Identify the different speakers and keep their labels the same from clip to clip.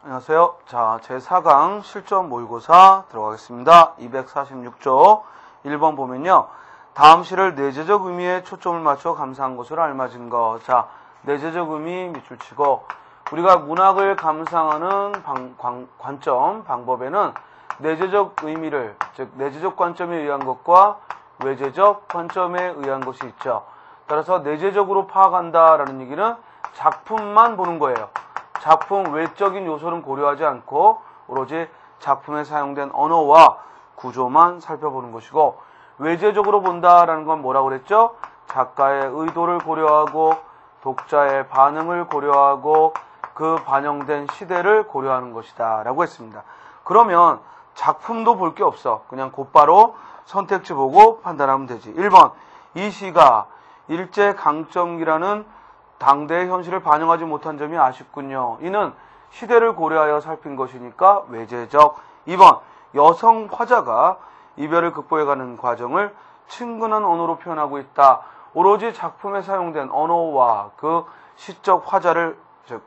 Speaker 1: 안녕하세요. 자, 제4강 실전 모의고사 들어가겠습니다. 246조 1번 보면요. 다음 시를 내재적 의미에 초점을 맞춰 감상한 것으로 알맞은 것. 자, 내재적 의미 밑줄 치고 우리가 문학을 감상하는 관점, 방법에는 내재적 의미를, 즉 내재적 관점에 의한 것과 외재적 관점에 의한 것이 있죠. 따라서 내재적으로 파악한다라는 얘기는 작품만 보는 거예요. 작품 외적인 요소는 고려하지 않고 오로지 작품에 사용된 언어와 구조만 살펴보는 것이고, 외재적으로 본다라는 건 뭐라고 그랬죠? 작가의 의도를 고려하고 독자의 반응을 고려하고 그 반영된 시대를 고려하는 것이다 라고 했습니다. 그러면 작품도 볼 게 없어. 그냥 곧바로 선택지 보고 판단하면 되지. 1번, 이 시가 일제강점기라는 당대의 현실을 반영하지 못한 점이 아쉽군요. 이는 시대를 고려하여 살핀 것이니까 외재적. 2번, 여성 화자가 이별을 극복해가는 과정을 친근한 언어로 표현하고 있다. 오로지 작품에 사용된 언어와 그 시적 화자를 즉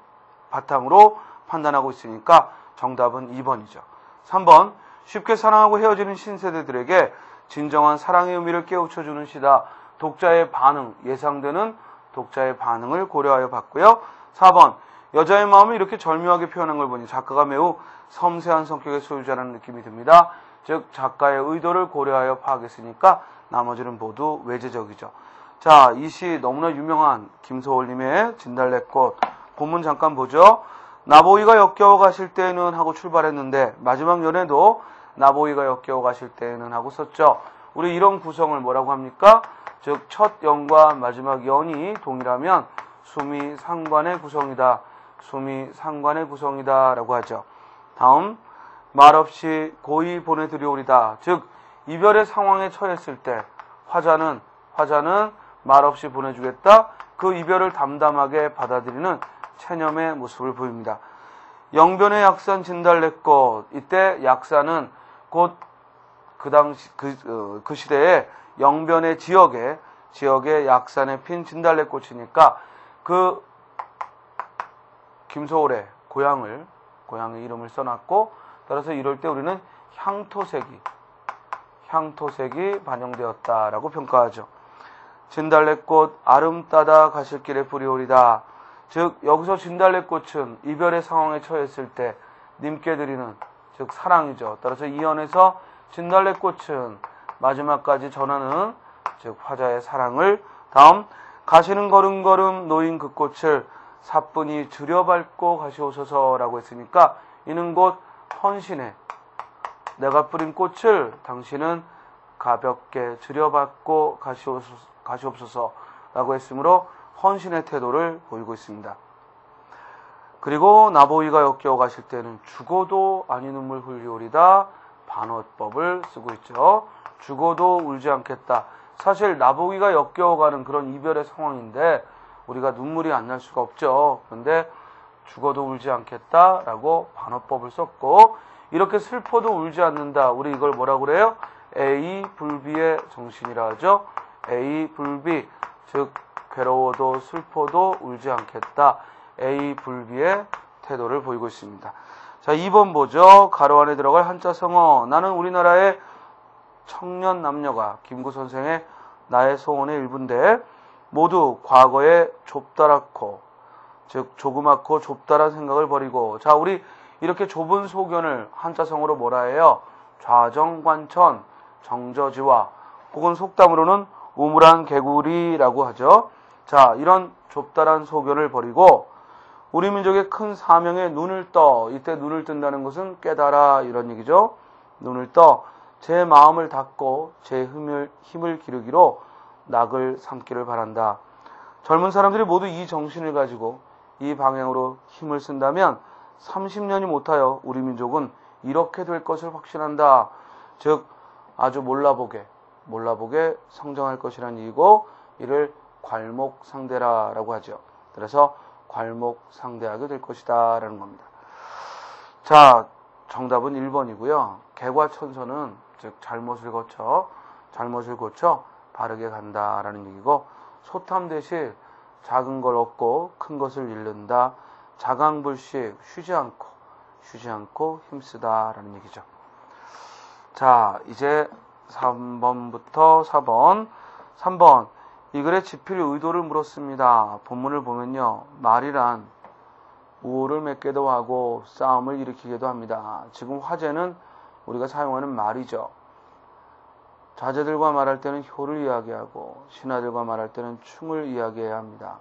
Speaker 1: 바탕으로 판단하고 있으니까 정답은 2번이죠. 3번, 쉽게 사랑하고 헤어지는 신세대들에게 진정한 사랑의 의미를 깨우쳐주는 시다. 독자의 반응, 예상되는 독자의 반응을 고려하여 봤고요. 4번, 여자의 마음을 이렇게 절묘하게 표현한 걸 보니 작가가 매우 섬세한 성격의 소유자라는 느낌이 듭니다. 즉 작가의 의도를 고려하여 파악했으니까 나머지는 모두 외재적이죠. 자, 이 시 너무나 유명한 김소월님의 진달래꽃 본문 잠깐 보죠. 나보이가 역겨워 가실 때는 하고 출발했는데 마지막 연에도 나보이가 역겨워 가실 때는 하고 썼죠. 우리 이런 구성을 뭐라고 합니까? 즉 첫 연과 마지막 연이 동일하면 수미 상관의 구성이다. 수미 상관의 구성이다 라고 하죠. 다음, 말없이 고이 보내드리오리다. 즉 이별의 상황에 처했을 때 화자는 말없이 보내주겠다. 그 이별을 담담하게 받아들이는 체념의 모습을 보입니다. 영변의 약산 진달래꽃. 이때 약산은 곧 그 당시 그 시대에 영변의 지역에 약산에 핀 진달래꽃이니까 그 김소월의 고향의 이름을 써놨고, 따라서 이럴 때 우리는 향토색이 반영되었다라고 평가하죠. 진달래꽃 아름따다 가실 길에 뿌리오리다. 즉 여기서 진달래꽃은 이별의 상황에 처했을 때 님께 드리는 즉 사랑이죠. 따라서 이 연에서 진달래꽃은 마지막까지 전하는 즉 화자의 사랑을. 다음, 가시는 걸음걸음 놓인 그 꽃을 사뿐히 들여밟고 가시오소서라고 했으니까 이는 곧 헌신해. 내가 뿌린 꽃을 당신은 가볍게 들여받고 가시옵소서라고 했으므로 헌신의 태도를 보이고 있습니다. 그리고 나보이가 역겨워 가실 때는 죽어도 아니 눈물 흘리오리다. 반어법을 쓰고 있죠. 죽어도 울지 않겠다. 사실 나보이가 역겨워가는 그런 이별의 상황인데 우리가 눈물이 안 날 수가 없죠. 그런데 죽어도 울지 않겠다라고 반어법을 썼고, 이렇게 슬퍼도 울지 않는다. 우리 이걸 뭐라고 그래요? 에이불비의 정신이라 하죠. 에이불비, 즉 괴로워도 슬퍼도 울지 않겠다. 에이불비의 태도를 보이고 있습니다. 자, 2번 보죠. 가로 안에 들어갈 한자 성어. 나는 우리나라의 청년 남녀가 김구 선생의 나의 소원의 일부인데 모두 과거에 좁다랗고 즉 조그맣고 좁다란 생각을 버리고, 자, 우리 이렇게 좁은 소견을 한자성어로 뭐라 해요? 좌정관천, 정저지화, 혹은 속담으로는 우물안 개구리라고 하죠. 자, 이런 좁다란 소견을 버리고 우리 민족의 큰 사명에 눈을 떠. 이때 눈을 뜬다는 것은 깨달아 이런 얘기죠. 눈을 떠 제 마음을 닫고 제 힘을 기르기로 낙을 삼기를 바란다. 젊은 사람들이 모두 이 정신을 가지고 이 방향으로 힘을 쓴다면 30년이 못하여 우리 민족은 이렇게 될 것을 확신한다. 즉 아주 몰라보게 성장할 것이라는 얘기고, 이를 괄목상대라라고 하죠. 그래서 괄목상대하게 될 것이다 라는 겁니다. 자, 정답은 1번이고요. 개과천선은 즉 잘못을 고쳐 바르게 간다라는 얘기고, 소탐 대신 작은 걸 얻고 큰 것을 잃는다. 자강불식, 쉬지 않고 쉬지 않고 힘쓰다라는 얘기죠. 자, 이제 3번부터 4번. 3번. 이 글의 집필 의도를 물었습니다. 본문을 보면요. 말이란 우호를 맺기도 하고 싸움을 일으키기도 합니다. 지금 화제는 우리가 사용하는 말이죠. 자제들과 말할 때는 효를 이야기하고 신하들과 말할 때는 충을 이야기해야 합니다.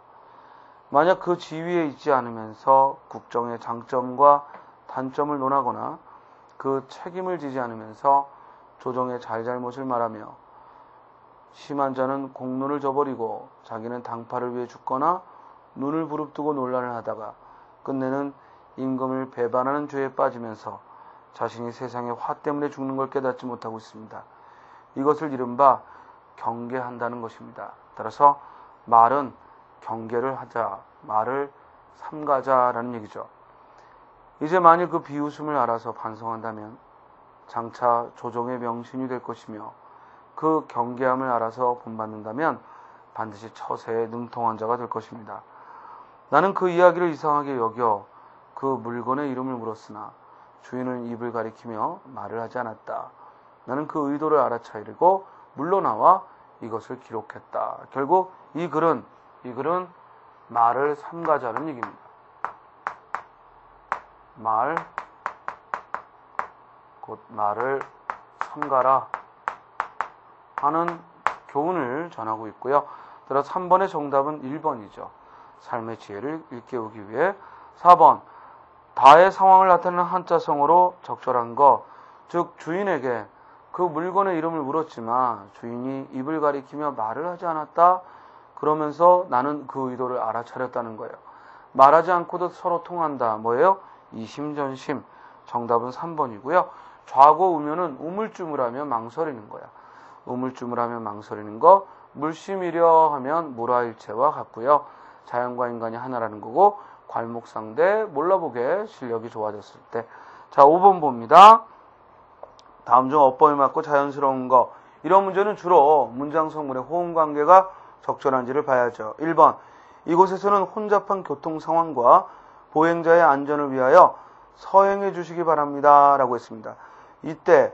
Speaker 1: 만약 그 지위에 있지 않으면서 국정의 장점과 단점을 논하거나 그 책임을 지지 않으면서 조정의 잘잘못을 말하며 심한 자는 공론을 저버리고 자기는 당파를 위해 죽거나 눈을 부릅뜨고 논란을 하다가 끝내는 임금을 배반하는 죄에 빠지면서 자신이 세상의 화 때문에 죽는 걸 깨닫지 못하고 있습니다. 이것을 이른바 경계한다는 것입니다. 따라서 말은 경계를 하자, 말을 삼가자라는 얘기죠. 이제 만일 그 비웃음을 알아서 반성한다면 장차 조정의 명신이 될 것이며 그 경계함을 알아서 본받는다면 반드시 처세에 능통한 자가 될 것입니다. 나는 그 이야기를 이상하게 여겨 그 물건의 이름을 물었으나 주인은 입을 가리키며 말을 하지 않았다. 나는 그 의도를 알아차리고 물러나와 이것을 기록했다. 결국 이 글은 말을 삼가자는 얘기입니다. 곧 말을 삼가라 하는 교훈을 전하고 있고요. 따라서 3번의 정답은 1번이죠. 삶의 지혜를 일깨우기 위해. 4번. 다의 상황을 나타내는 한자성어로 적절한 것, 즉 주인에게 그 물건의 이름을 물었지만 주인이 입을 가리키며 말을 하지 않았다. 그러면서 나는 그 의도를 알아차렸다는 거예요. 말하지 않고도 서로 통한다. 뭐예요? 이심전심. 정답은 3번이고요. 좌고 우면은 우물쭈물하며 망설이는 거야. 우물쭈물하며 망설이는 거. 물심이려 하면 무라일체와 같고요. 자연과 인간이 하나라는 거고 괄목상대 몰라보게 실력이 좋아졌을 때. 자, 5번 봅니다. 다음 중 어법에 맞고 자연스러운 거. 이런 문제는 주로 문장 성문의 호응 관계가 적절한지를 봐야죠. 1번. 이곳에서는 혼잡한 교통 상황과 보행자의 안전을 위하여 서행해 주시기 바랍니다. 라고 했습니다. 이때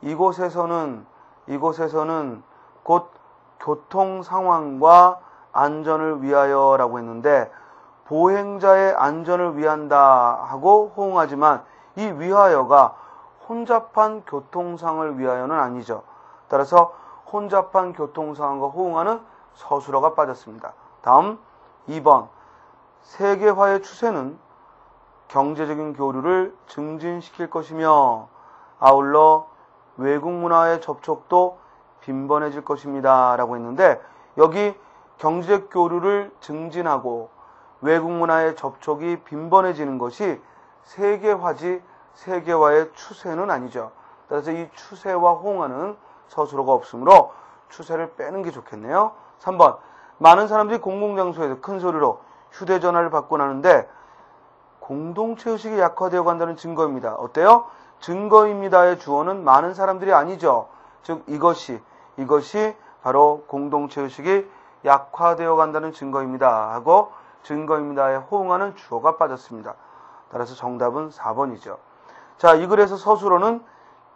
Speaker 1: 이곳에서는 곧 교통 상황과 안전을 위하여 라고 했는데 보행자의 안전을 위한다 하고 호응하지만 이 위하여가 혼잡한 교통상을 위하여는 아니죠. 따라서 혼잡한 교통상황과 호응하는 서술어가 빠졌습니다. 다음 2번. 세계화의 추세는 경제적인 교류를 증진시킬 것이며 아울러 외국 문화의 접촉도 빈번해질 것입니다. 라고 했는데 여기 경제적 교류를 증진하고 외국 문화의 접촉이 빈번해지는 것이 세계화지 세계화의 추세는 아니죠. 따라서 이 추세와 호응하는 서술어가 없으므로 추세를 빼는 게 좋겠네요. 3번. 많은 사람들이 공공장소에서 큰 소리로 휴대전화를 받고 나는데 공동체의식이 약화되어 간다는 증거입니다. 어때요? 증거입니다의 주어는 많은 사람들이 아니죠. 즉 이것이 바로 공동체의식이 약화되어 간다는 증거입니다 하고 증거입니다에 호응하는 주어가 빠졌습니다. 따라서 정답은 4번이죠. 자, 이 글에서 서술어는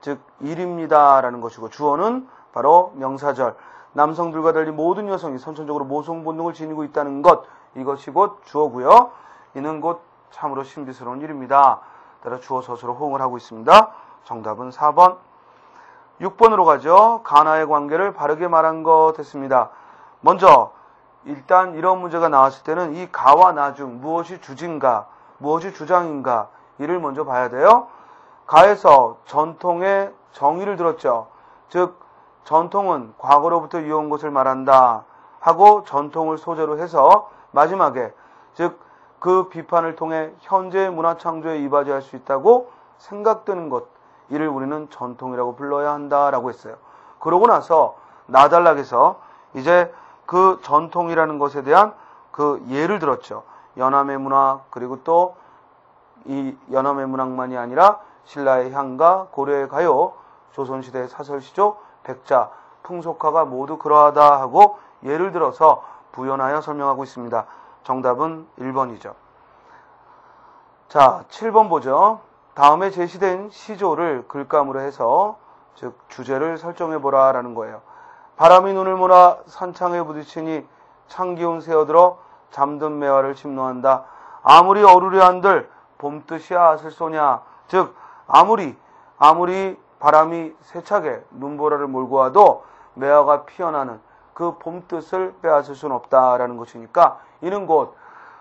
Speaker 1: 즉 일입니다라는 것이고 주어는 바로 명사절. 남성들과 달리 모든 여성이 선천적으로 모성 본능을 지니고 있다는 것, 이것이 곧 주어고요. 이는 곧 참으로 신비스러운 일입니다. 따라 주어 서술어 호응을 하고 있습니다. 정답은 4번. 6번으로 가죠. 가나의 관계를 바르게 말한 것 했습니다. 먼저 일단 이런 문제가 나왔을 때는 이 가와 나 중 무엇이 주진가, 무엇이 주장인가 이를 먼저 봐야 돼요. 가에서 전통의 정의를 들었죠. 즉 전통은 과거로부터 이어온 것을 말한다 하고 전통을 소재로 해서 마지막에 즉 그 비판을 통해 현재의 문화 창조에 이바지할 수 있다고 생각되는 것, 이를 우리는 전통이라고 불러야 한다라고 했어요. 그러고 나서 나달락에서 이제 그 전통이라는 것에 대한 그 예를 들었죠. 연암의 문화, 그리고 또 이 연암의 문학만이 아니라 신라의 향가, 고려의 가요, 조선시대의 사설시조, 백자, 풍속화가 모두 그러하다 하고 예를 들어서 부연하여 설명하고 있습니다. 정답은 1번이죠. 자, 7번 보죠. 다음에 제시된 시조를 글감으로 해서 즉 주제를 설정해보라 라는 거예요. 바람이 눈을 몰아 산창에 부딪히니 찬기운 새어들어 잠든 매화를 침노한다. 아무리 어루려 한들 봄뜻이야 아슬 쏘냐. 즉 아무리 바람이 세차게 눈보라를 몰고 와도 매화가 피어나는 그 봄뜻을 빼앗을 수는 없다라는 것이니까 이는 곧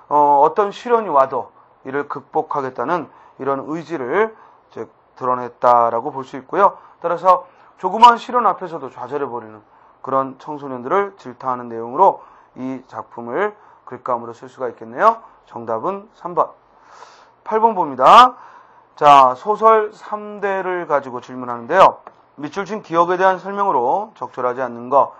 Speaker 1: 어떤 시련이 와도 이를 극복하겠다는 이런 의지를 즉 드러냈다라고 볼 수 있고요. 따라서 조그만 시련 앞에서도 좌절해버리는 그런 청소년들을 질타하는 내용으로 이 작품을 글감으로 쓸 수가 있겠네요. 정답은 3번. 8번 봅니다. 자, 소설 3대를 가지고 질문하는데요. 밑줄 친 기억에 대한 설명으로 적절하지 않는 거.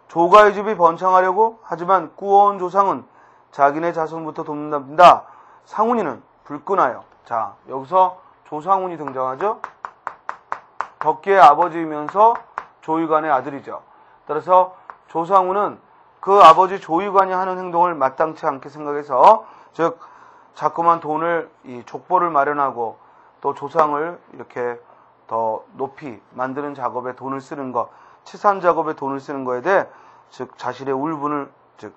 Speaker 1: 조가의 집이 번창하려고 하지만 꾸어온 조상은 자기네 자손부터 돕는답니다. 상훈이는 불끈하여. 자, 여기서 조상훈이 등장하죠. 덕기의 아버지이면서 조유관의 아들이죠. 따라서 조상훈은 그 아버지 조유관이 하는 행동을 마땅치 않게 생각해서 즉 자꾸만 돈을 이 족보를 마련하고 또 조상을 이렇게 더 높이 만드는 작업에 돈을 쓰는 것, 치산 작업에 돈을 쓰는 것에 대해 즉 자신의 울분을 즉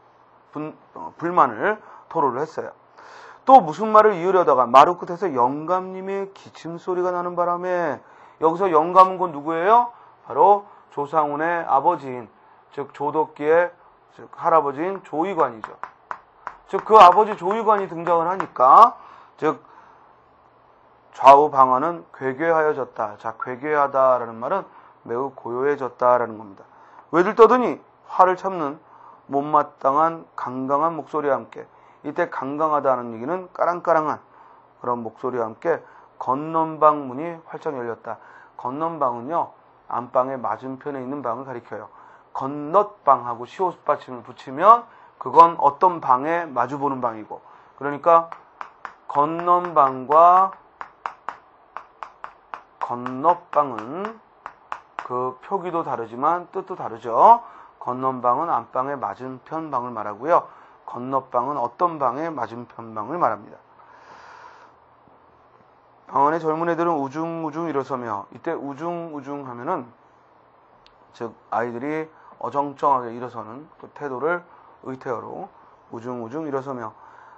Speaker 1: 불만을 토로를 했어요. 또 무슨 말을 이으려다가 마루 끝에서 영감님의 기침 소리가 나는 바람에 여기서 영감은 곧 누구예요? 바로 조상훈의 아버지인 즉 조덕기의 즉 할아버지인 조유관이죠. 즉 그 아버지 조유관이 등장을 하니까 즉 좌우 방안은 괴괴하여졌다. 자, 괴괴하다라는 말은 매우 고요해졌다라는 겁니다. 왜들 떠드니 화를 참는 못마땅한 강강한 목소리와 함께 이때 강강하다는 얘기는 까랑까랑한 그런 목소리와 함께 건넌방 문이 활짝 열렸다. 건넌방은요 안방의 맞은편에 있는 방을 가리켜요. 건넛방하고 시옷 받침을 붙이면 그건 어떤 방에 마주보는 방이고 그러니까 건넌방과 건넛방은 그 표기도 다르지만 뜻도 다르죠. 건넌방은 안방의 맞은편 방을 말하고요. 건넛방은 어떤 방의 맞은편 방을 말합니다. 방 안의 젊은 애들은 우중우중 일어서며 이때 우중우중 하면은 즉 아이들이 어정쩡하게 일어서는 그 태도를 의태어로 우중우중 일어서며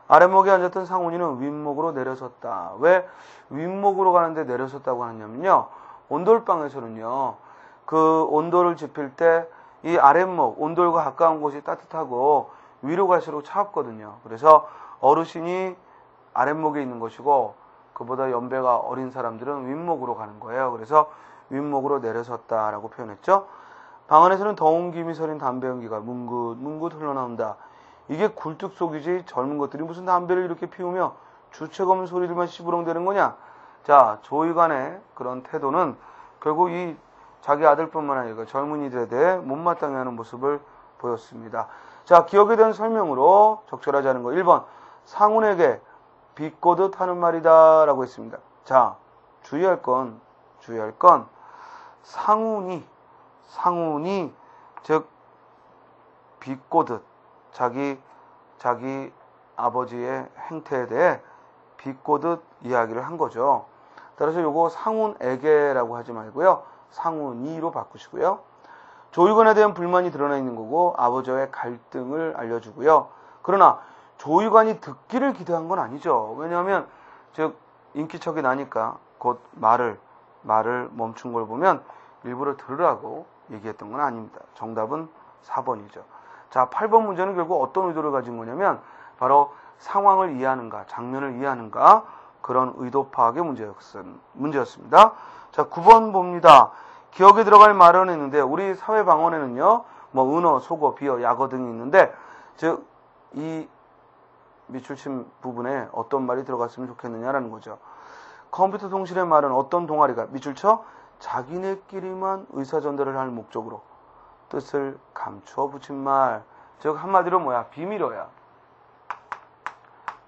Speaker 1: 아랫목에 앉았던 상훈이는 윗목으로 내려섰다. 왜 윗목으로 가는데 내려섰다고 하냐면요. 온돌방에서는요. 그 온돌을 지필 때 이 아랫목, 온돌과 가까운 곳이 따뜻하고 위로 갈수록 차갑거든요. 그래서 어르신이 아랫목에 있는 것이고 그보다 연배가 어린 사람들은 윗목으로 가는 거예요. 그래서 윗목으로 내려섰다라고 표현했죠. 방 안에서는 더운 김이 서린 담배 연기가 뭉긋뭉긋 흘러나온다. 이게 굴뚝 속이지 젊은 것들이 무슨 담배를 이렇게 피우며 주책 없는 소리들만 시부렁대는 거냐. 자, 조유관의 그런 태도는 결국 이 자기 아들뿐만 아니라 젊은이들에 대해 못마땅해 하는 모습을 보였습니다. 자, 기억에 대한 설명으로 적절하지 않은 거 1번 상훈에게 비꼬듯 하는 말이다 라고 했습니다. 자, 주의할 건 상훈이 즉 비꼬듯 자기 아버지의 행태에 대해 비꼬듯 이야기를 한 거죠. 따라서 요거 상훈에게라고 하지 말고요. 상훈이로 바꾸시고요. 조유관에 대한 불만이 드러나 있는 거고 아버지와의 갈등을 알려주고요. 그러나 조유관이 듣기를 기대한 건 아니죠. 왜냐하면 즉 인기척이 나니까 곧 말을 멈춘 걸 보면 일부러 들으라고 얘기했던 건 아닙니다. 정답은 4번이죠. 자, 8번 문제는 결국 어떤 의도를 가진 거냐면 바로 상황을 이해하는가, 장면을 이해하는가 그런 의도 파악의 문제였습니다. 자, 9번 봅니다. 기억에 들어갈 말은 있는데 우리 사회 방언에는요. 뭐 은어, 속어, 비어, 약어 등이 있는데 즉 이 밑줄친 부분에 어떤 말이 들어갔으면 좋겠느냐라는 거죠. 컴퓨터 통신의 말은 어떤 동아리가 밑줄쳐 자기네끼리만 의사전달을 할 목적으로 뜻을 감추어 붙인 말. 즉 한마디로 뭐야? 비밀어야.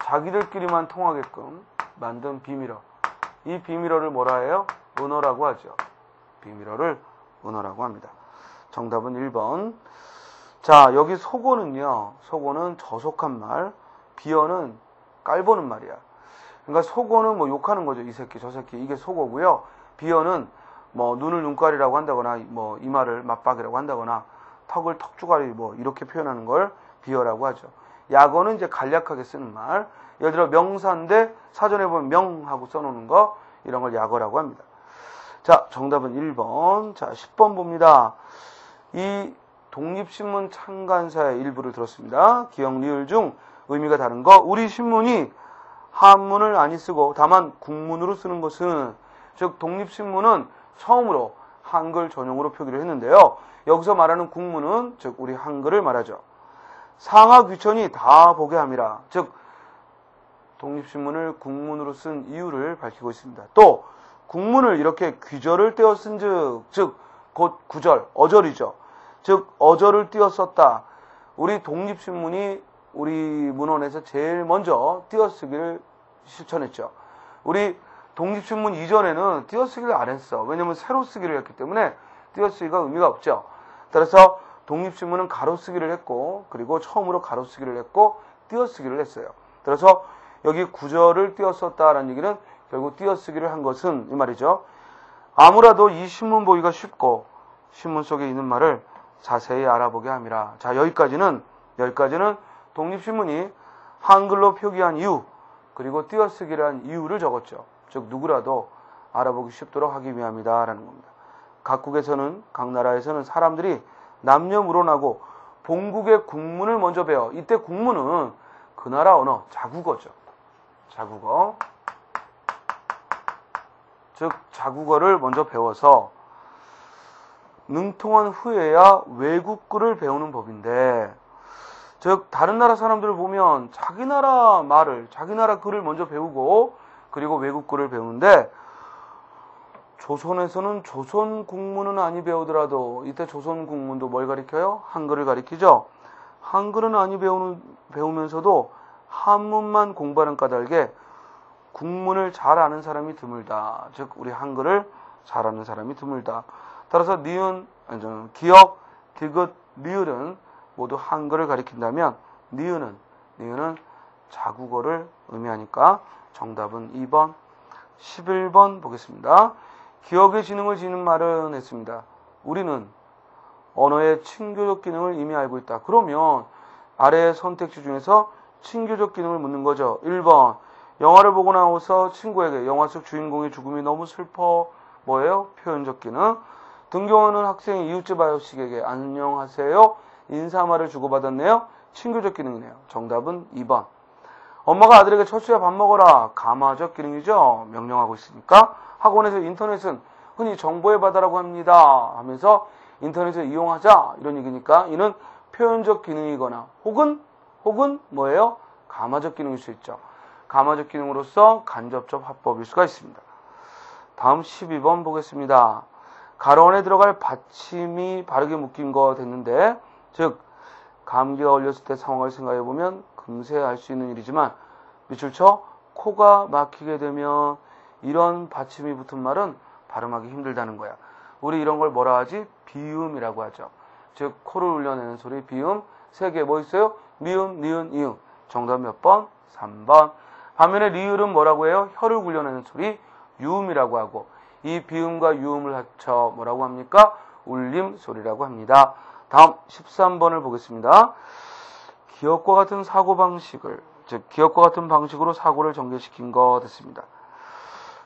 Speaker 1: 자기들끼리만 통하게끔 만든 비밀어. 이 비밀어를 뭐라 해요? 은어라고 하죠. 비밀어를 은어라고 합니다. 정답은 1번. 자, 여기 속어는요. 속어는 저속한 말, 비어는 깔보는 말이야. 그러니까 속어는 뭐 욕하는 거죠. 이 새끼, 저 새끼. 이게 속어고요. 비어는 뭐 눈을 눈깔이라고 한다거나 뭐 이마를 맞박이라고 한다거나 턱을 턱주가리 뭐 이렇게 표현하는 걸 비어라고 하죠. 약어는 이제 간략하게 쓰는 말. 예를 들어 명사인데 사전에 보면 명하고 써놓는 거 이런 걸 약어라고 합니다. 자, 정답은 1번. 자, 10번 봅니다. 이 독립신문 창간사의 일부를 들었습니다. 기역, 리을 중 의미가 다른 거. 우리 신문이 한문을 많이 쓰고 다만 국문으로 쓰는 것은, 즉 독립신문은 처음으로 한글 전용으로 표기를 했는데요. 여기서 말하는 국문은 즉 우리 한글을 말하죠. 상하 귀천이 다 보게 함이라. 즉 독립신문을 국문으로 쓴 이유를 밝히고 있습니다. 또 국문을 이렇게 귀절을 떼어 쓴즉, 즉 곧 구절, 어절이죠. 즉 어절을 띄어 썼다. 우리 독립신문이 우리 문헌에서 제일 먼저 띄어쓰기를 실천했죠. 우리 독립신문 이전에는 띄어쓰기를 안 했어. 왜냐면 새로 쓰기를 했기 때문에 띄어쓰기가 의미가 없죠. 따라서 독립신문은 가로쓰기를 했고, 그리고 처음으로 가로쓰기를 했고 띄어쓰기를 했어요. 그래서 여기 구절을 띄어 썼다라는 얘기는 결국 띄어쓰기를 한 것은 이 말이죠. 아무라도 이 신문 보기가 쉽고 신문 속에 있는 말을 자세히 알아보게 함이라. 자, 여기까지는 독립신문이 한글로 표기한 이유, 그리고 띄어쓰기를 한 이유를 적었죠. 즉 누구라도 알아보기 쉽도록 하기 위함이다라는 겁니다. 각국에서는, 각 나라에서는 사람들이 남녀무론하고 본국의 국문을 먼저 배워. 이때 국문은 그 나라 언어, 자국어죠. 자국어. 즉 자국어를 먼저 배워서 능통한 후에야 외국글을 배우는 법인데, 즉 다른 나라 사람들을 보면 자기 나라 말을, 자기 나라 글을 먼저 배우고 그리고 외국글을 배우는데, 조선에서는 조선 국문은 아니 배우더라도 이때 조선 국문도 뭘 가리켜요? 한글을 가리키죠. 한글은 아니 배우면서도 한문만 공부하는 까닭에 국문을 잘 아는 사람이 드물다. 즉 우리 한글을 잘 아는 사람이 드물다. 따라서 니은, 기역, 디귿, 리을은 모두 한글을 가리킨다면 니은은 자국어를 의미하니까 정답은 2번. 11번 보겠습니다. 기억의 지능을 지닌 말은 했습니다. 우리는 언어의 친교적 기능을 이미 알고 있다. 그러면 아래의 선택지 중에서 친교적 기능을 묻는 거죠. 1번. 영화를 보고 나와서 친구에게 영화 속 주인공의 죽음이 너무 슬퍼. 뭐예요? 표현적 기능. 등교하는 학생이 이웃집 아저씨에게 안녕하세요. 인사말을 주고받았네요. 친교적 기능이네요. 정답은 2번. 엄마가 아들에게 철수야 밥 먹어라. 가마적 기능이죠. 명령하고 있으니까. 학원에서 인터넷은 흔히 정보의 바다라고 합니다 하면서 인터넷을 이용하자 이런 얘기니까 이는 표현적 기능이거나 혹은 뭐예요? 가마적 기능일 수 있죠. 가마적 기능으로서 간접적 화법일 수가 있습니다. 다음 12번 보겠습니다. 가로 안에 들어갈 받침이 바르게 묶인 거 됐는데, 즉 감기가 걸렸을 때 상황을 생각해 보면 금세 알 수 있는 일이지만 밑줄 쳐 코가 막히게 되면 이런 받침이 붙은 말은 발음하기 힘들다는 거야. 우리 이런 걸 뭐라 하지? 비음이라고 하죠. 즉 코를 울려내는 소리 비음. 세 개 뭐 있어요? 미음, 니은, 이음. 정답 몇 번? 3번. 반면에 리을은 뭐라고 해요? 혀를 굴려내는 소리 유음이라고 하고, 이 비음과 유음을 합쳐 뭐라고 합니까? 울림 소리라고 합니다. 다음 13번을 보겠습니다. 기억과 같은 사고방식을, 즉 기억과 같은 방식으로 사고를 전개시킨 거 됐습니다.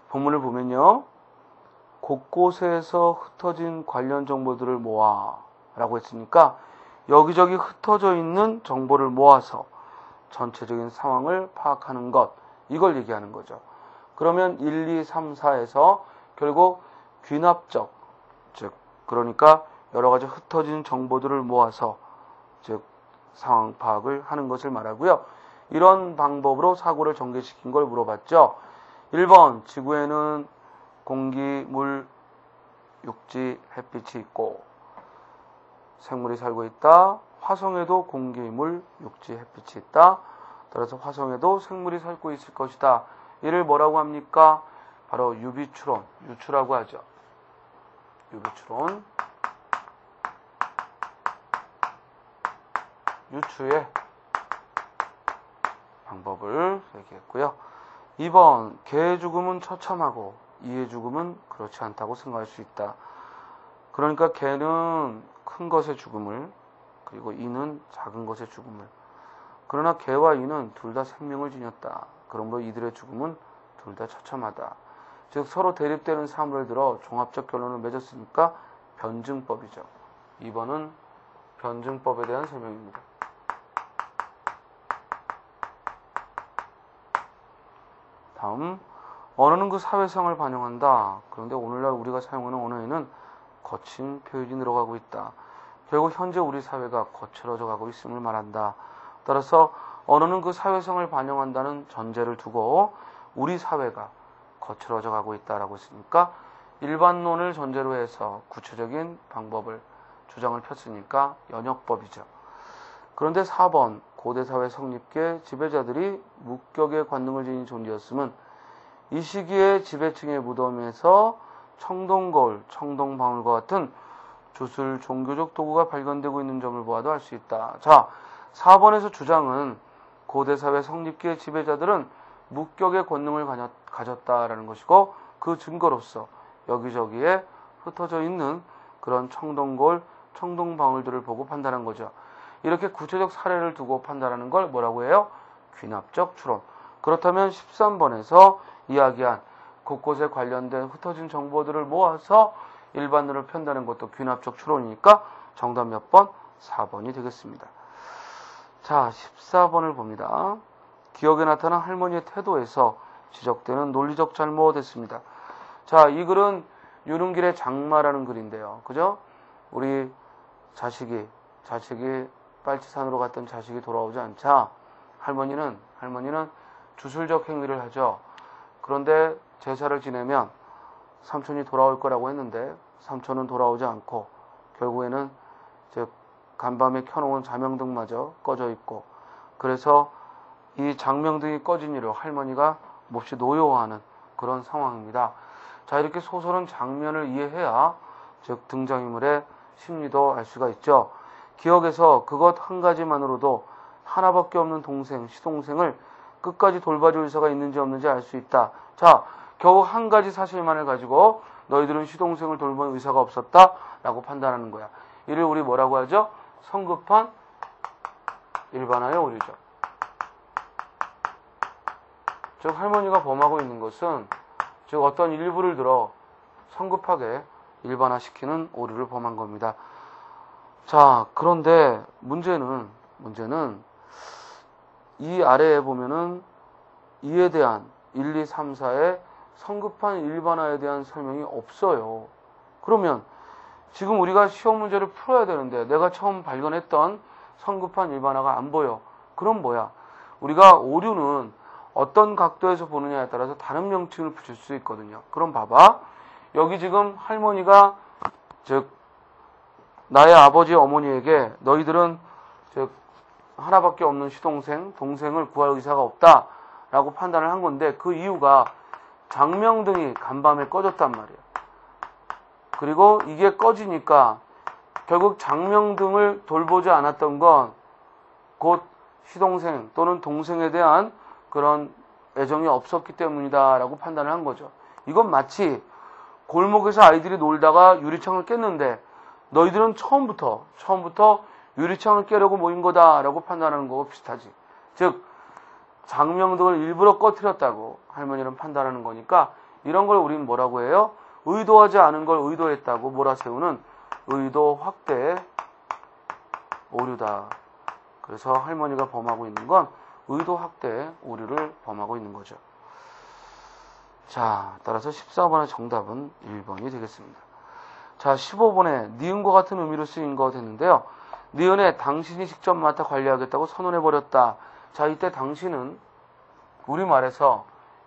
Speaker 1: 본문을 보면요. 곳곳에서 흩어진 관련 정보들을 모아 라고 했으니까 여기저기 흩어져 있는 정보를 모아서 전체적인 상황을 파악하는 것, 이걸 얘기하는 거죠. 그러면 1, 2, 3, 4에서 결국 귀납적, 즉 그러니까 여러 가지 흩어진 정보들을 모아서 즉 상황 파악을 하는 것을 말하고요. 이런 방법으로 사고를 전개시킨 걸 물어봤죠. 1번, 지구에는 공기, 물, 육지, 햇빛이 있고 생물이 살고 있다. 화성에도 공기, 물, 육지, 햇빛이 있다. 따라서 화성에도 생물이 살고 있을 것이다. 이를 뭐라고 합니까? 바로 유비추론, 유추라고 하죠. 유비추론, 유추의 방법을 얘기했고요. 2번 개의 죽음은 처참하고 이의 죽음은 그렇지 않다고 생각할 수 있다. 그러니까 개는 큰 것의 죽음을, 그리고 이는 작은 것의 죽음을. 그러나 개와 이는 둘 다 생명을 지녔다. 그러므로 이들의 죽음은 둘 다 처참하다. 즉 서로 대립되는 사물을 들어 종합적 결론을 맺었으니까 변증법이죠. 2번은 변증법에 대한 설명입니다. 다음, 언어는 그 사회성을 반영한다. 그런데 오늘날 우리가 사용하는 언어에는 거친 표현이 늘어가고 있다. 결국 현재 우리 사회가 거칠어져 가고 있음을 말한다. 따라서 언어는 그 사회성을 반영한다는 전제를 두고 우리 사회가 거칠어져 가고 있다라고 했으니까 일반론을 전제로 해서 구체적인 방법을 주장을 폈으니까 연역법이죠. 그런데 4번 고대사회 성립계 지배자들이 무격의 관능을 지닌 존재였음은 이 시기에 지배층의 무덤에서 청동거울, 청동방울과 같은 주술 종교적 도구가 발견되고 있는 점을 보아도 알 수 있다. 자, 4번에서 주장은 고대사회 성립기의 지배자들은 무격의 권능을 가졌다라는 것이고 그 증거로서 여기저기에 흩어져 있는 그런 청동거울, 청동방울들을 보고 판단한 거죠. 이렇게 구체적 사례를 두고 판단하는 걸 뭐라고 해요? 귀납적 추론. 그렇다면 13번에서 이야기한 곳곳에 관련된 흩어진 정보들을 모아서 일반론을 편다는 것도 귀납적 추론이니까 정답 몇 번? 4번이 되겠습니다. 자, 14번을 봅니다. 기억에 나타난 할머니의 태도에서 지적되는 논리적 잘못됐습니다. 자, 이 글은 유능길의 장마라는 글인데요. 그죠? 우리 자식이 빨치산으로 갔던 자식이 돌아오지 않자 할머니는 주술적 행위를 하죠. 그런데 제사를 지내면 삼촌이 돌아올 거라고 했는데 삼촌은 돌아오지 않고 결국에는 간밤에 켜놓은 자명등마저 꺼져 있고, 그래서 이 장명등이 꺼진 이로 할머니가 몹시 노여워하는 그런 상황입니다. 자, 이렇게 소설은 장면을 이해해야 즉 등장인물의 심리도 알 수가 있죠. 기억에서 그것 한 가지만으로도 하나밖에 없는 동생, 시동생을 끝까지 돌봐줄 의사가 있는지 없는지 알 수 있다. 자, 겨우 한 가지 사실만을 가지고 너희들은 시동생을 돌볼 의사가 없었다 라고 판단하는 거야. 이를 우리 뭐라고 하죠? 성급한 일반화의 오류죠. 즉 할머니가 범하고 있는 것은 즉 어떤 일부를 들어 성급하게 일반화시키는 오류를 범한 겁니다. 자, 그런데 문제는 이 아래에 보면은 이에 대한 1, 2, 3, 4의 성급한 일반화에 대한 설명이 없어요. 그러면 지금 우리가 시험 문제를 풀어야 되는데 내가 처음 발견했던 성급한 일반화가 안 보여. 그럼 뭐야? 우리가 오류는 어떤 각도에서 보느냐에 따라서 다른 명칭을 붙일 수 있거든요. 그럼 봐봐. 여기 지금 할머니가 즉 나의 아버지 어머니에게 너희들은 즉 하나밖에 없는 시동생, 동생을 구할 의사가 없다 라고 판단을 한 건데 그 이유가 장명등이 간밤에 꺼졌단 말이에요. 그리고 이게 꺼지니까 결국 장명등을 돌보지 않았던 건 곧 시동생 또는 동생에 대한 그런 애정이 없었기 때문이다 라고 판단을 한 거죠. 이건 마치 골목에서 아이들이 놀다가 유리창을 깼는데 너희들은 처음부터 유리창을 깨려고 모인 거다 라고 판단하는 거고 비슷하지. 즉 장명등을 일부러 꺼트렸다고 할머니는 판단하는 거니까 이런 걸 우리는 뭐라고 해요? 의도하지 않은 걸 의도했다고 몰아세우는 의도 확대 오류다. 그래서 할머니가 범하고 있는 건 의도 확대 오류를 범하고 있는 거죠. 자, 따라서 14번의 정답은 1번이 되겠습니다. 자, 15번에 니은과 같은 의미로 쓰인 거 됐는데요. 니은에 당신이 직접 맡아 관리하겠다고 선언해버렸다. 자, 이때 당신은 우리말에서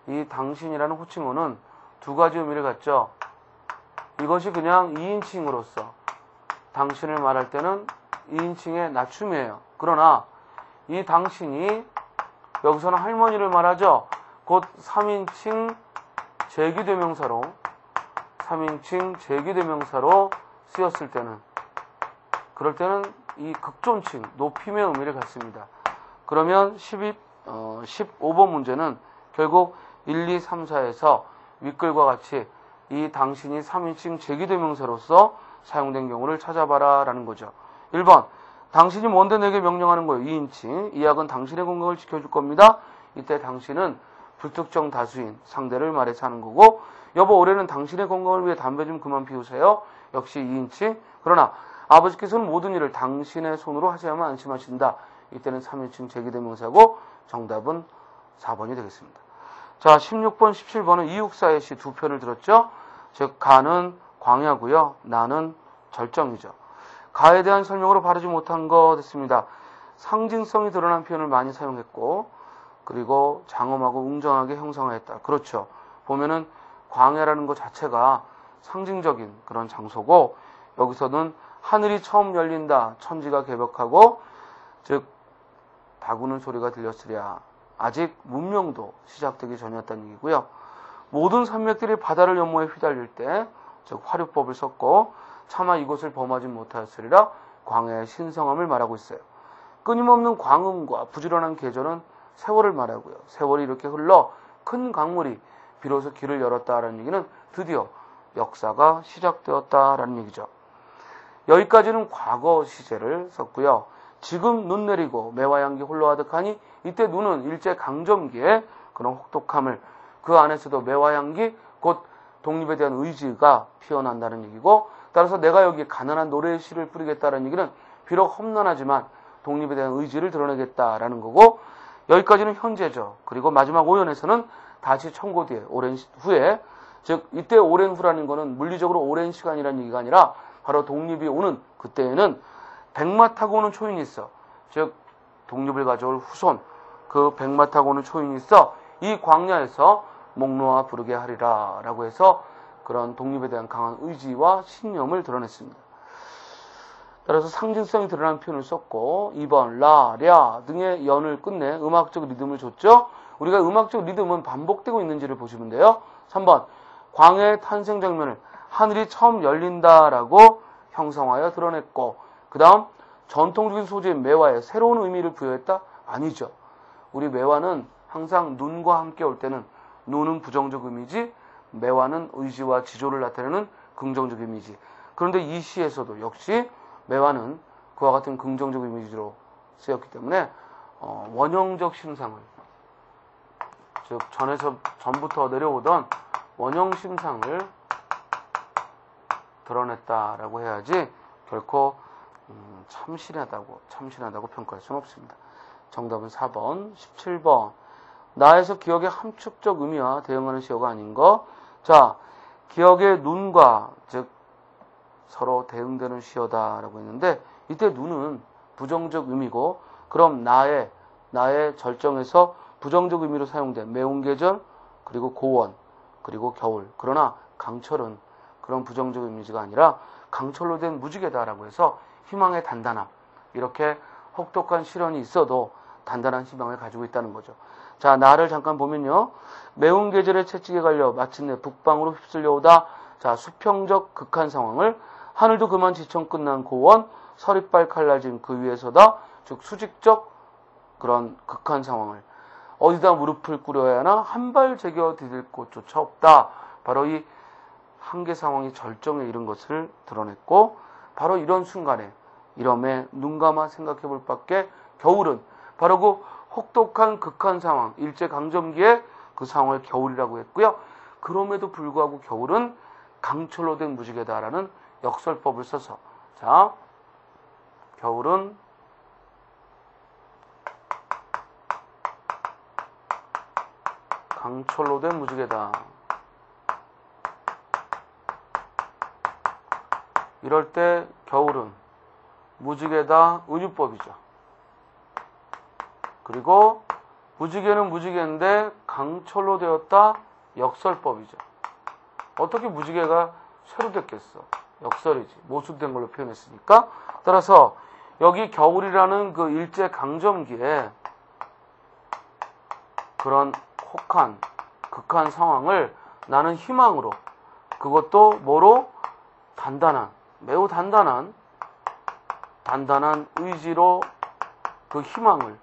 Speaker 1: 이 당신이라는 호칭어는 두 가지 의미를 갖죠. 이것이 그냥 2인칭으로서 당신을 말할 때는 2인칭의 낮춤이에요. 그러나 이 당신이 여기서는 할머니를 말하죠. 곧 3인칭 제기대명사로 쓰였을 때는 그럴 때는 이 극존칭, 높임의 의미를 갖습니다. 그러면 15번 문제는 결국 1, 2, 3, 4에서 윗글과 같이 이 당신이 3인칭 제기대명사로서 사용된 경우를 찾아봐라 라는 거죠. 1번 당신이 뭔데 내게 명령하는 거예요. 2인칭 이 약은 당신의 건강을 지켜줄 겁니다. 이때 당신은 불특정 다수인 상대를 말해서 하는 거고, 여보 올해는 당신의 건강을 위해 담배 좀 그만 피우세요. 역시 2인칭. 그러나 아버지께서는 모든 일을 당신의 손으로 하셔야만 안심하신다. 이때는 3인칭 제기대명사고 정답은 4번이 되겠습니다. 자, 16번, 17번은 이육사의 시 두 편을 들었죠. 즉 가는 광야고요. 나는 절정이죠. 가에 대한 설명으로 바르지 못한 거 됐습니다. 상징성이 드러난 표현을 많이 사용했고, 그리고 장엄하고 웅장하게 형상화했다. 그렇죠. 보면은 광야라는 것 자체가 상징적인 그런 장소고, 여기서는 하늘이 처음 열린다. 천지가 개벽하고, 즉 다구는 소리가 들렸으랴. 아직 문명도 시작되기 전이었다는 얘기고요. 모든 산맥들이 바다를 연모에 휘달릴 때, 즉 화류법을 썼고, 차마 이곳을 범하지 못하였으리라 광야의 신성함을 말하고 있어요. 끊임없는 광음과 부지런한 계절은 세월을 말하고요. 세월이 이렇게 흘러 큰 강물이 비로소 길을 열었다라는 얘기는 드디어 역사가 시작되었다라는 얘기죠. 여기까지는 과거 시제를 썼고요. 지금 눈 내리고 매화 향기 홀로 하득하니 이때 눈은 일제 강점기의 그런 혹독함을, 그 안에서도 매화 향기 곧 독립에 대한 의지가 피어난다는 얘기고, 따라서 내가 여기 가난한 노래의 시를 뿌리겠다는 얘기는 비록 험난하지만 독립에 대한 의지를 드러내겠다라는 거고, 여기까지는 현재죠. 그리고 마지막 5연에서는 다시 청고 뒤에 오랜 후에, 즉 이때 오랜 후라는 거는 물리적으로 오랜 시간이라는 얘기가 아니라 바로 독립이 오는 그때에는 백마 타고 오는 초인이 있어. 즉 독립을 가져올 후손, 그 백마 타고 오는 초인이 있어 이 광야에서 목 놓아 부르게 하리라 라고 해서 그런 독립에 대한 강한 의지와 신념을 드러냈습니다. 따라서 상징성이 드러난 표현을 썼고, 2번 라, 랴 등의 연을 끝내 음악적 리듬을 줬죠. 우리가 음악적 리듬은 반복되고 있는지를 보시면 돼요. 3번 광야의 탄생 장면을 하늘이 처음 열린다라고 형성하여 드러냈고, 그 다음 전통적인 소재인 매화에 새로운 의미를 부여했다? 아니죠. 우리 매화는 항상 눈과 함께 올 때는 눈은 부정적 의미지, 매화는 의지와 지조를 나타내는 긍정적 이미지. 그런데 이 시에서도 역시 매화는 그와 같은 긍정적 이미지로 쓰였기 때문에 원형적 심상을, 즉 전부터 내려오던 원형 심상을 드러냈다라고 해야지 결코 참신하다고 평가할 수는 없습니다. 정답은 4번, 17번. 나에서 기억의 함축적 의미와 대응하는 시어가 아닌 거. 자, 기억의 눈과 즉 서로 대응되는 시어다라고 했는데, 이때 눈은 부정적 의미고, 그럼 나의 절정에서 부정적 의미로 사용된 매운 계절, 그리고 고원, 그리고 겨울. 그러나 강철은 그런 부정적 이미지가 아니라 강철로 된 무지개다라고 해서 희망의 단단함, 이렇게 혹독한 시련이 있어도 단단한 희망을 가지고 있다는 거죠. 자, 나를 잠깐 보면요. 매운 계절에 채찍에 갈려 마침내 북방으로 휩쓸려 오다. 자, 수평적 극한 상황을 하늘도 그만 지청 끝난 고원, 서리빨 칼날진 그 위에서다. 즉 수직적 그런 극한 상황을 어디다 무릎을 꿇어야 하나 한 발 제겨 디딜 곳조차 없다. 바로 이 한계 상황이 절정에 이른 것을 드러냈고, 바로 이런 순간에 이러매 눈 감아 생각해 볼 밖에 겨울은 바로 그 혹독한 극한 상황, 일제강점기의 그 상황을 겨울이라고 했고요. 그럼에도 불구하고 겨울은 강철로 된 무지개다라는 역설법을 써서, 자, 겨울은 강철로 된 무지개다. 이럴 때 겨울은 무지개다 은유법이죠. 그리고 무지개는 무지개인데 강철로 되었다 역설법이죠. 어떻게 무지개가 새로 됐겠어? 역설이지. 모순된 걸로 표현했으니까. 따라서 여기 겨울이라는 그 일제 강점기에 그런 혹한 극한 상황을 나는 희망으로, 그것도 뭐로? 단단한, 매우 단단한 의지로 그 희망을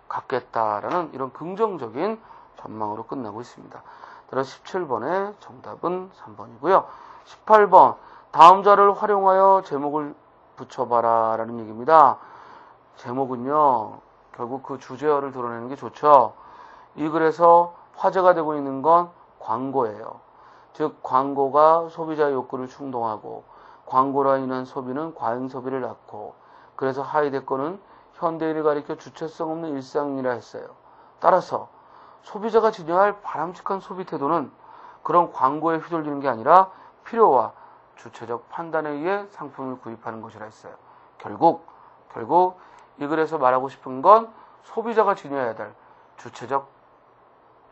Speaker 1: 갖겠다라는 이런 긍정적인 전망으로 끝나고 있습니다. 따라서 17번의 정답은 3번이고요. 18번 다음 자를 활용하여 제목을 붙여봐라 라는 얘기입니다. 제목은요 결국 그 주제어를 드러내는 게 좋죠. 이 글에서 화제가 되고 있는 건 광고예요. 즉 광고가 소비자의 욕구를 충동하고 광고로 인한 소비는 과잉 소비를 낳고 그래서 하이데거는 현대인을 가리켜 주체성 없는 일상이라 했어요. 따라서 소비자가 지녀야 할 바람직한 소비 태도는 그런 광고에 휘둘리는 게 아니라 필요와 주체적 판단에 의해 상품을 구입하는 것이라 했어요. 결국 이 글에서 말하고 싶은 건 소비자가 지녀야 될 주체적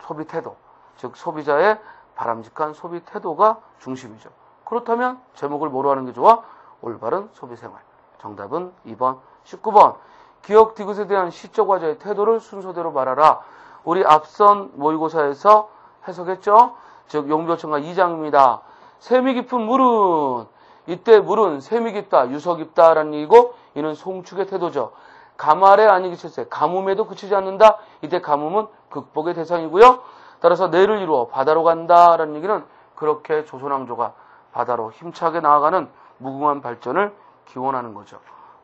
Speaker 1: 소비 태도, 즉 소비자의 바람직한 소비 태도가 중심이죠. 그렇다면 제목을 뭐로 하는 게 좋아? 올바른 소비생활. 정답은 2번, 19번. 기억 디귿에 대한 시적 과제의 태도를 순서대로 말하라. 우리 앞선 모의고사에서 해석했죠? 즉 용비어천가 2장입니다. 셈이 깊은 물은, 이때 물은 셈이 깊다, 유서 깊다라는 얘기고 이는 송축의 태도죠. 가말에 아니기 실세, 가뭄에도 그치지 않는다. 이때 가뭄은 극복의 대상이고요. 따라서 내를 이루어 바다로 간다라는 얘기는 그렇게 조선왕조가 바다로 힘차게 나아가는 무궁한 발전을 기원하는 거죠.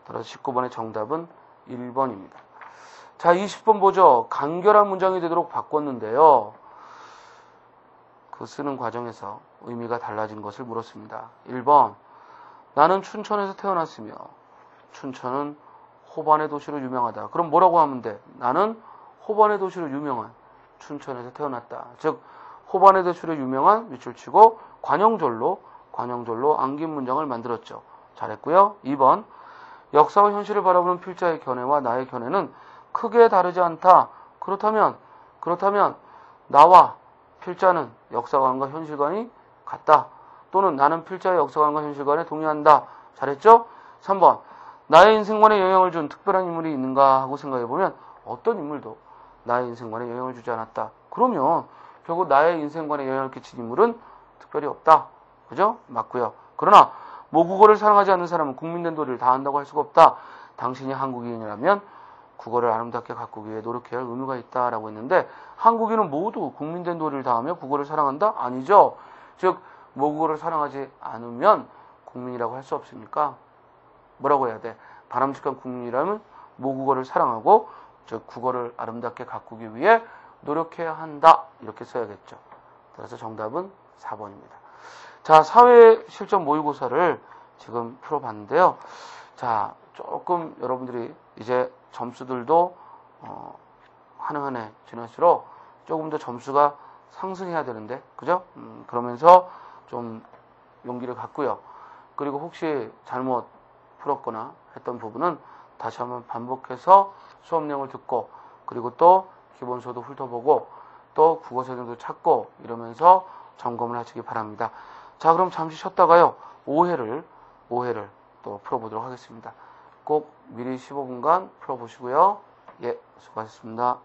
Speaker 1: 따라서 19번의 정답은 1번입니다. 자, 20번 보죠. 간결한 문장이 되도록 바꿨는데요. 그 쓰는 과정에서 의미가 달라진 것을 물었습니다. 1번, 나는 춘천에서 태어났으며 춘천은 호반의 도시로 유명하다. 그럼 뭐라고 하면 돼? 나는 호반의 도시로 유명한 춘천에서 태어났다. 즉 호반의 도시로 유명한 밑줄 치고 관용절로 안긴 문장을 만들었죠. 잘했고요. 2번, 역사와 현실을 바라보는 필자의 견해와 나의 견해는 크게 다르지 않다. 그렇다면 나와 필자는 역사관과 현실관이 같다. 또는 나는 필자의 역사관과 현실관에 동의한다. 잘했죠? 3번, 나의 인생관에 영향을 준 특별한 인물이 있는가 하고 생각해보면 어떤 인물도 나의 인생관에 영향을 주지 않았다. 그러면 결국 나의 인생관에 영향을 끼친 인물은 특별히 없다. 그죠? 맞고요. 그러나 모국어를 사랑하지 않는 사람은 국민된 도리를 다한다고 할 수가 없다. 당신이 한국인이라면 국어를 아름답게 가꾸기 위해 노력해야 할 의무가 있다라고 했는데 한국인은 모두 국민된 도리를 다하며 국어를 사랑한다? 아니죠. 즉 모국어를 사랑하지 않으면 국민이라고 할 수 없습니까? 뭐라고 해야 돼? 바람직한 국민이라면 모국어를 사랑하고 즉 국어를 아름답게 가꾸기 위해 노력해야 한다. 이렇게 써야겠죠. 그래서 정답은 4번입니다. 자, 사회 실전 모의고사를 지금 풀어봤는데요. 자, 조금 여러분들이 이제 점수들도 한 해 지날수록 조금 더 점수가 상승해야 되는데, 그죠? 그러면서 좀 용기를 갖고요. 그리고 혹시 잘못 풀었거나 했던 부분은 다시 한번 반복해서 수업 내용을 듣고, 그리고 또 기본서도 훑어보고, 또 국어서적도 찾고 이러면서 점검을 하시기 바랍니다. 자, 그럼 잠시 쉬었다가요. 5회를 또 풀어보도록 하겠습니다. 꼭 미리 15분간 풀어보시고요. 예, 수고하셨습니다.